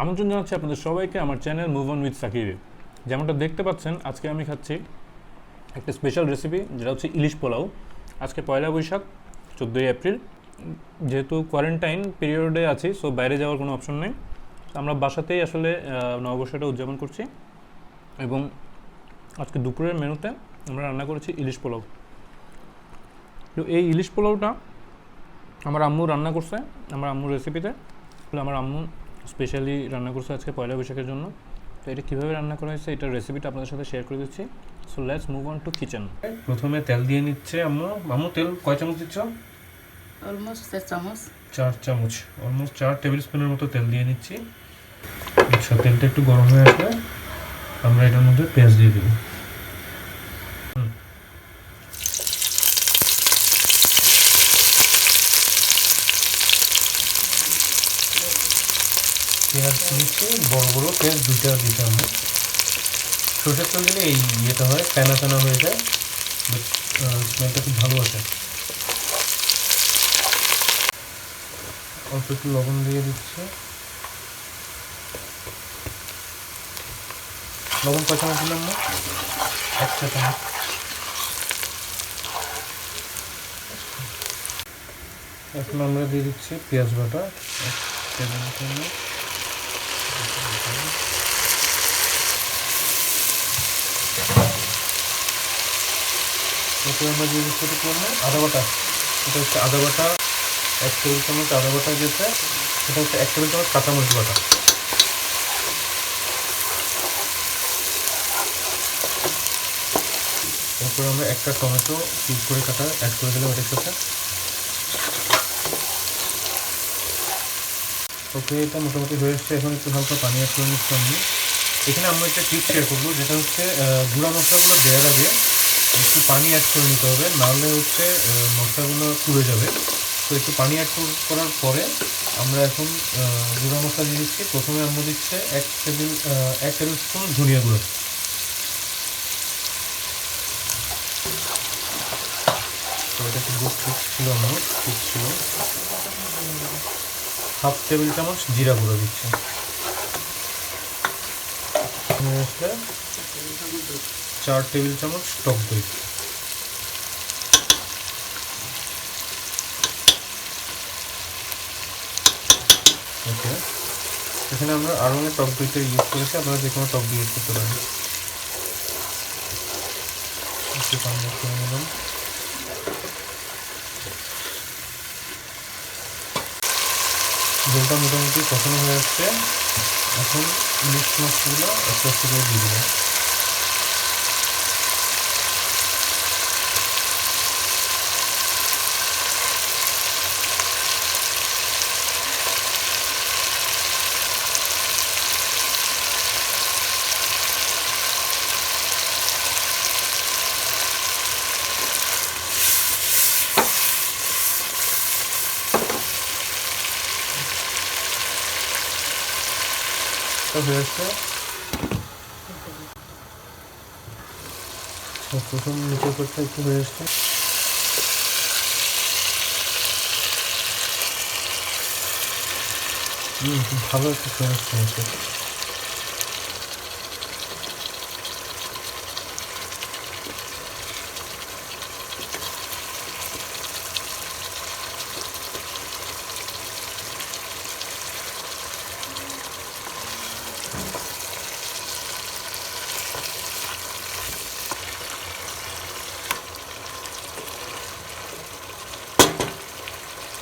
আমন্ত্রণ জানাচ্ছি আপনাদের সবাইকে আমার চ্যানেল মুভ অন উইথ সাকিবে। যেমনটা দেখতে পাচ্ছেন, আজকে আমি খাচ্ছি একটা স্পেশাল রেসিপি, যেটা হচ্ছে ইলিশ পোলাও। আজকে পয়লা বৈশাখ, 14ই এপ্রিল। যেহেতু কোয়ারেন্টাইন পিরিয়ডে আছি, সো বাইরে যাওয়ার কোনো অপশন নেই। আমরা বাসাতেই আসলে নববর্ষটা উদযাপন করছি। এবং আজকে দুপুরের মেনুতে আমরা রান্না করেছি ইলিশ পোলাও। তো এই ইলিশ পোলাওটা আমার আম্মু রান্না করছে, আমার আম্মুর রেসিপিতে। আমার আম্মু স্পেশালি রান্না করছে আজকে পয়লা বৈশাখের জন্য। তো এটা কীভাবে রান্না করা হয়েছে, এটার রেসিপিটা আপনাদের সাথে শেয়ার করে দিচ্ছি। So let's move on two kitchen. প্রথমে তেল দিয়ে নিচ্ছে আম্মু। আম্মু তেল কয় চামচ দিচ্ছ? অলমোস্ট 4 চামচ। 4 চামচ, অলমোস্ট 4 টেবিল স্পুনের মতো তেল দিয়ে নিচ্ছি। আচ্ছা, তেলটা একটু গরম হয়ে আসলে আমরা এটার মধ্যে পেঁয়াজ দিয়ে দেবো। পেঁয়াজ দিচ্ছি, বড় বড় পেঁয়াজ দুইটা দিতে হবে। সরষের তেল দিলে এই ইয়েটা হয়, ফেনা ফেনা হয়ে যায়, বাট স্মেলটা খুব ভালো আসে। অল্প একটু লবণ দিয়ে দিচ্ছি। লবণ কয় চামচ দিলাম না? 1 চা চামচ। এখন আমরা দিয়ে দিচ্ছি পেঁয়াজ বাটা, এরপরে আমরা দিয়ে দিচ্ছি আদা বাটা। এটা হচ্ছে আদা বাটা, 1 টেবিল চামচ আদা বাটা দিয়েছে। এটা হচ্ছে 1 টেবিল চামচ কাঁচামরিচ বাটা। এরপরে আমরা একটা টমেটো কিউব করে কাটা অ্যাড করে দিলাম এটার সাথে। ওকে, এটা মোটামুটি হয়ে এসছে। এখন একটু হালকা পানি অ্যাড করে নিচ্ছি আমি। এখানে আমরা একটা টিপ শেয়ার করবো, যেটা হচ্ছে গুঁড়া মশলাগুলো দেওয়ার আগে একটু পানি অ্যাড করে নিতে হবে, নাহলে হচ্ছে মশলাগুলো পুড়ে যাবে। তো একটু পানি অ্যাড করার পরে আমরা এখন গুঁড়া মশলা দিয়ে দিচ্ছি। প্রথমে আমরা দিচ্ছে 1 টেবিল স্পুন ধনিয়া গুঁড়ো। তো এটা একটু গুড ঠিক ছিল, আমার ঠিক ছিল। 1/2 টেবিল চামচ জিরা গুঁড়ো দিচ্ছি। 4 টেবিল চামচ টক দই। ওকে, এখানে আমরা আরও অনেক টক দইটা ইউজ করেছি, আপনারা যে কোনো টক দই ইউজ করতে পারেন। একটু পানি অ্যাড করে নিলাম। ঝোলটা মোটামুটি কষানো হয়ে আসছে। এখন ইলিশ মাছগুলো একটা একটা করে দিয়ে দেবো। হয়ে আসছে। প্রথম নিচের পরটা একটু হয়ে আসছে। খুব ভালো একটা ফ্লেভার আসছে।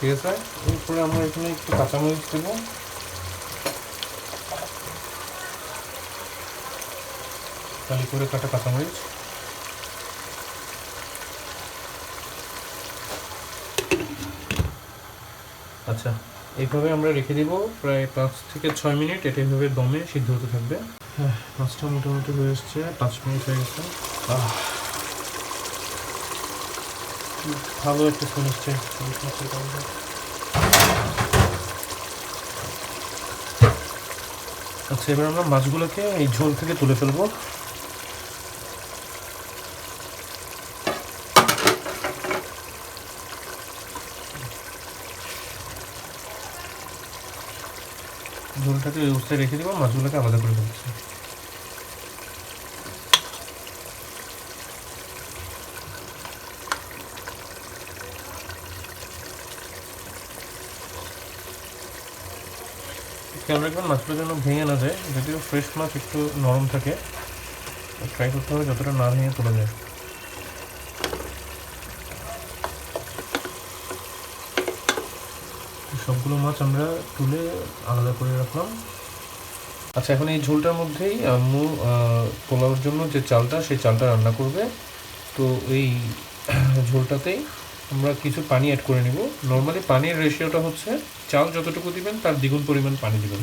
ঠিক আছে, এরপরে আমরা এখানে একটু কাঁচামরিচ দেবো। কালি করে কাটা কাঁচামরিচ। আচ্ছা, এইভাবে আমরা রেখে দিব প্রায় 5 থেকে 6 মিনিট। এটা এইভাবে দমে সিদ্ধ হতে থাকবে। হ্যাঁ, মাছটা মোটামুটি হয়ে এসছে, 5 মিনিট হয়ে গেছে। ভালো একটা স্মেল আসছে। আচ্ছা, এবার আমরা মাছগুলোকে এই ঝোল থেকে তুলে ফেলবো। ঝোলটাকে এই অবস্থায় রেখে দেবো, মাছগুলোকে আলাদা করে ফেলছি। খেয়াল রাখবেন মাছগুলো যেন ভেঙে না যায়, যদিও ফ্রেশ মাছ একটু নরম থাকে, ট্রাই করতে হবে যতটা না ভেঙে তোলা যায়। সবগুলো মাছ আমরা তুলে আলাদা করে রাখলাম। আচ্ছা, এখন এই ঝোলটার মধ্যেই আম্মু পোলাওর জন্য যে চালটা, সেই চালটা রান্না করবে। তো এই ঝোলটাতেই আমরা কিছু পানি অ্যাড করে নিব। নর্মালি পানির রেশিওটা হচ্ছে চাল যতটুকু দিবেন তার দ্বিগুণ পরিমাণ পানি দিবেন।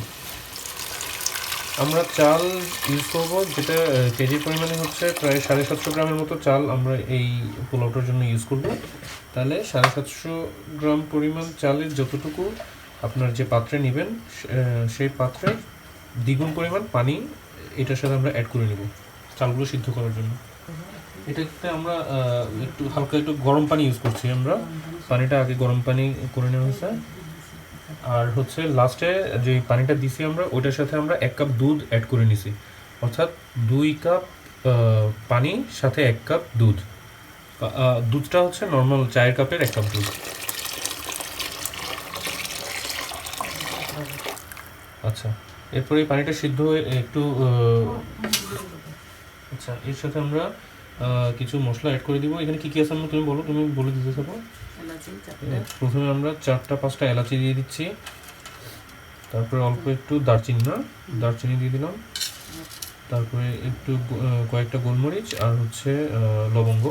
আমরা চাল ইউজ করব যেটা কেজির পরিমাণে হচ্ছে প্রায় 750 গ্রামের মতো চাল আমরা এই পোলাওটার জন্য ইউজ করব। তাহলে 750 গ্রাম পরিমাণ চালের যতটুকু আপনার যে পাত্রে নেবেন সেই পাত্রের দ্বিগুণ পরিমাণ পানি এটার সাথে আমরা অ্যাড করে নেব চালগুলো সিদ্ধ করার জন্য। এটাতে আমরা একটু হালকা একটু গরম পানি ইউজ করছি। আমরা পানিটা আগে গরম পানি করে নেওয়া হয়েছে, আর হচ্ছে লাস্টে যে পানিটা দিছি আমরা ওইটার সাথে আমরা 1 কাপ দুধ অ্যাড করে নিছি, অর্থাৎ 2 কাপ পানি সাথে 1 কাপ দুধ। দুধটা হচ্ছে নর্মাল চায়ের কাপের 1 কাপ দুধ। আচ্ছা, এরপরে এই পানিটা সিদ্ধ হয়ে একটু আচ্ছা, এর সাথে আমরা কিছু মশলা অ্যাড করে দিব। এখানে কি কি আছে তুমি বলো, তুমি বলে দিতে থাকো। প্রথমে আমরা 4-5টা এলাচি দিয়ে দিচ্ছি, তারপরে অল্প একটু দারচিনি দিয়ে দিলাম, তারপরে একটু কয়েকটা গোলমরিচ আর হচ্ছে লবঙ্গ,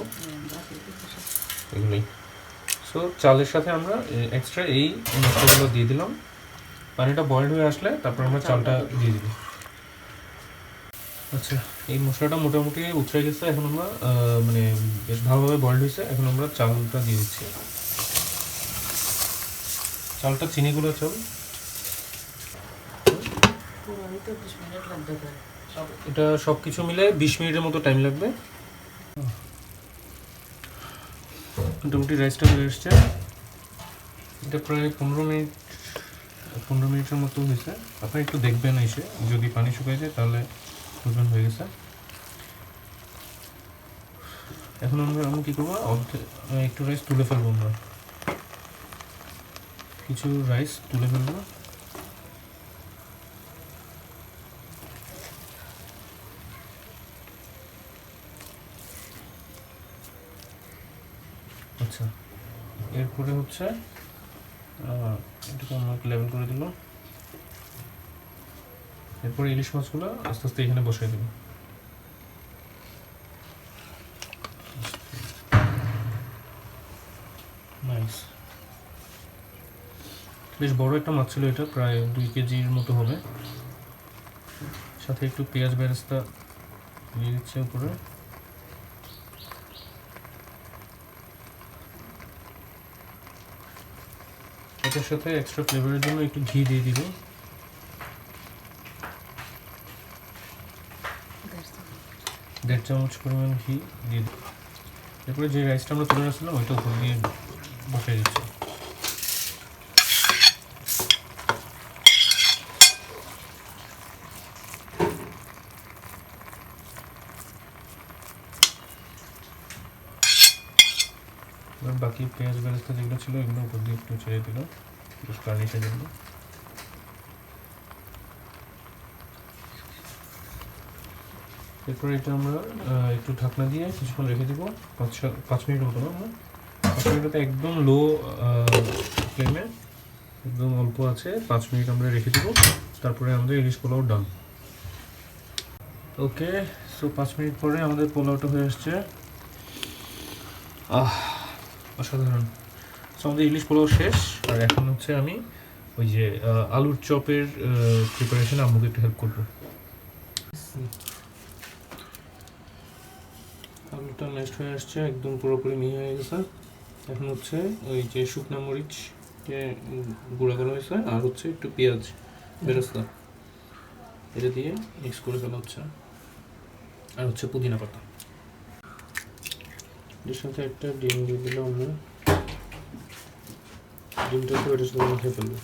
এগুলোই। সো চালের সাথে আমরা এক্সট্রা এই মশলাগুলো দিয়ে দিলাম। পানিটা বয়েলড হয়ে আসলে তারপর আমরা চালটা দিয়ে দিব। আচ্ছা, এই মশলাটা মোটামুটি উতরে গেছে, এখন আমরা মানে বেশ ভালোভাবে বয়েলড হয়েছে। এখন আমরা চালটা দিয়ে দিচ্ছি। চালটা চিনিগুলো চল এটা সব কিছু মিলে 20 মিনিটের মতো টাইম লাগবে। মোটামুটি রাইসটা হয়ে এসছে, এটা প্রায় 15 মিনিটের মতো হয়েছে। আপনি একটু দেখবেন এসে, যদি পানি শুকিয়ে যায় তাহলে বুঝবেন হয়ে গেছে। এখন আমি কী করবো, একটু রাইস তুলে ফেলবো, আমরা কিছু রাইস তুলে ফেলবো। আচ্ছা, এরপরে হচ্ছে এটাকে আমাকে লেবেল করে দিল। এরপরে ইলিশ মাছগুলো আস্তে আস্তে এখানে বসিয়ে দেব। নাইস, বেশ বড় একটা মাছ ছিল এটা, প্রায় 2 কেজির মতো হবে। সাথে একটু পেঁয়াজ বেরেস্তা দিয়ে দিচ্ছে উপরে। এটার সাথে এক্সট্রা ফ্লেভারের জন্য একটু ঘি দিয়ে দিব। দেড় চামচ পরিমাণ ঘি দিয়ে দিব। এরপরে যে রাইসটা আমরা তুলে রাখছিলাম ওইটা উপর দিয়ে বসিয়ে দিচ্ছি। বাকি পেঁয়াজ বেরেস্তা যেগুলো ছিল এগুলো উপর দিয়ে একটু ছেড়ে দিল গার্নিশের জন্য। এরপরে এটা আমরা একটু ঢাকনা দিয়ে কিছুক্ষণ রেখে দেবো, 5 মিনিট মতো। আমরা 5 মিনিটতে একদম লো ফ্লেমে, একদম অল্প আছে 5 মিনিট আমরা রেখে দেবো। তারপরে আমাদের ইলিশ পোলাও ডান। ওকে, সো 5 মিনিট পরে আমাদের পোলাওটা হয়ে আসছে। অসাধারণ। সো আমাদের ইলিশ পোলাও শেষ। আর এখন হচ্ছে আমি ওই যে আলুর চপের প্রিপারেশনে আম্মুকে একটু হেল্প করবো। আলুটা ম্যাশড হয়ে আসছে, একদম পুরোপুরি মিহি হয়ে গেছে। এখন হচ্ছে ওই যে শুকনা মরিচকে গুঁড়া করা হয়েছে আর হচ্ছে একটু পেঁয়াজ বেরেস্তা এটা দিয়ে মিক্স করে ফেলা হচ্ছে, আর হচ্ছে পুদিনা পাতা। এর সাথে একটা ডিম দিয়ে দিলাম আমরা, ডিমটা তো এটার সাথে খেয়ে ফেলবো।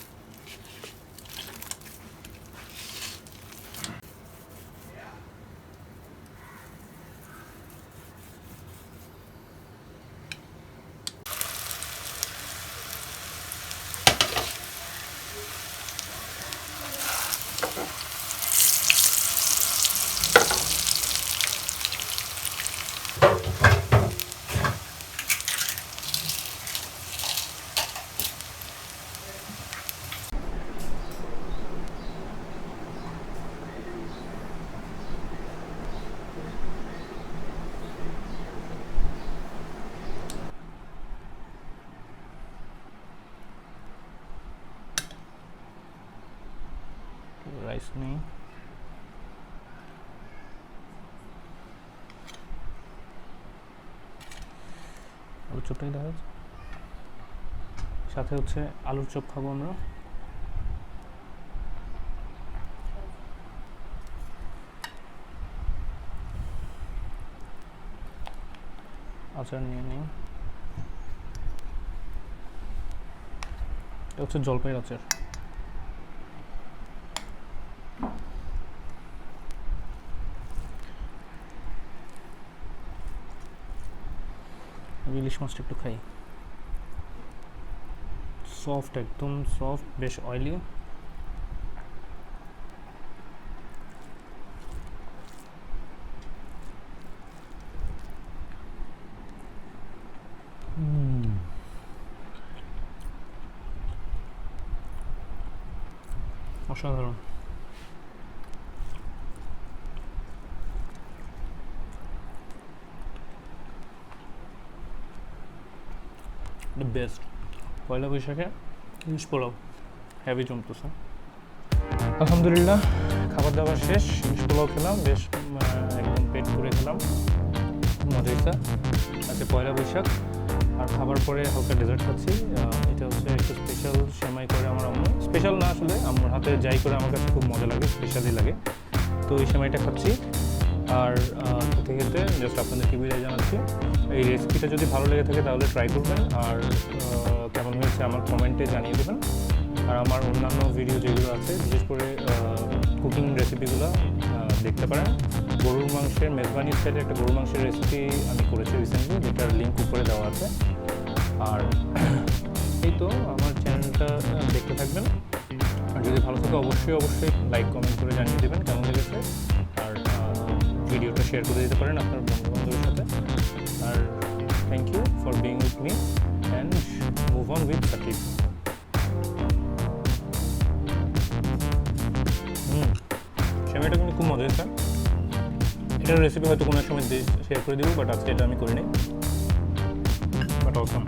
রাইস নেই, আলুর চপটাই দেখা যাচ্ছে, সাথে হচ্ছে আলুর চপ খাবো আমরা। আচার নিয়ে নিই, এটা হচ্ছে জলপাইয়ের আচার। ইলিশ মাছটা একটু খাই, সফট, একদম সফট, বেশ অয়েলি। অসাধারণ। The best. পয়লা বৈশাখে ইলিশ পোলাও হেভি জমতেছে। আলহামদুলিল্লাহ খাবার দাবার শেষ, ইলিশ পোলাও খেলাম, বেশ একদম পেট পুরে খেলাম, মজা হয়েছে। আজকে পয়লা বৈশাখ, আর খাবার পরে হালকা ডেজার্ট খাচ্ছি। এটা হচ্ছে একটু স্পেশাল সেমাই করে আমার আম্মু, স্পেশাল না আসলে আমার হাতে যাই করে আমার কাছে খুব মজা লাগে, স্পেশালি লাগে, তো এই সেমাইটা খাচ্ছি। আর খেতে খেতে জাস্ট আপনাদেরকে বিদায় জানাচ্ছি। এই রেসিপিটা যদি ভালো লেগে থাকে তাহলে ট্রাই করবেন, আর কেমন হয়েছে আমার কমেন্টে জানিয়ে দেবেন। আর আমার অন্যান্য ভিডিও যেগুলো আছে, বিশেষ করে কুকিং রেসিপিগুলো দেখতে পারেন। গরুর মাংসের মেজবানি স্টাইলে একটা গরুর মাংসের রেসিপি আমি করেছি রিসেন্টলি, যেটার লিঙ্ক উপরে দেওয়া আছে। আর এই তো আমার চ্যানেলটা দেখতে থাকবেন, আর যদি ভালো থাকে অবশ্যই লাইক কমেন্ট করে জানিয়ে দেবেন কেমন লেগেছে, আর ভিডিওটা শেয়ার করে দিতে পারেন আপনার বন্ধু-বান্ধবের সাথে। আর thank you for being with me and move on with Shakib. সেমাইটা কিন্তু খুব মজা হয়েছে। এটার রেসিপি হয়তো কোনো সময় শেয়ার করে দিব, বাট আজকে এটা আমি করিনি, বাট অসম।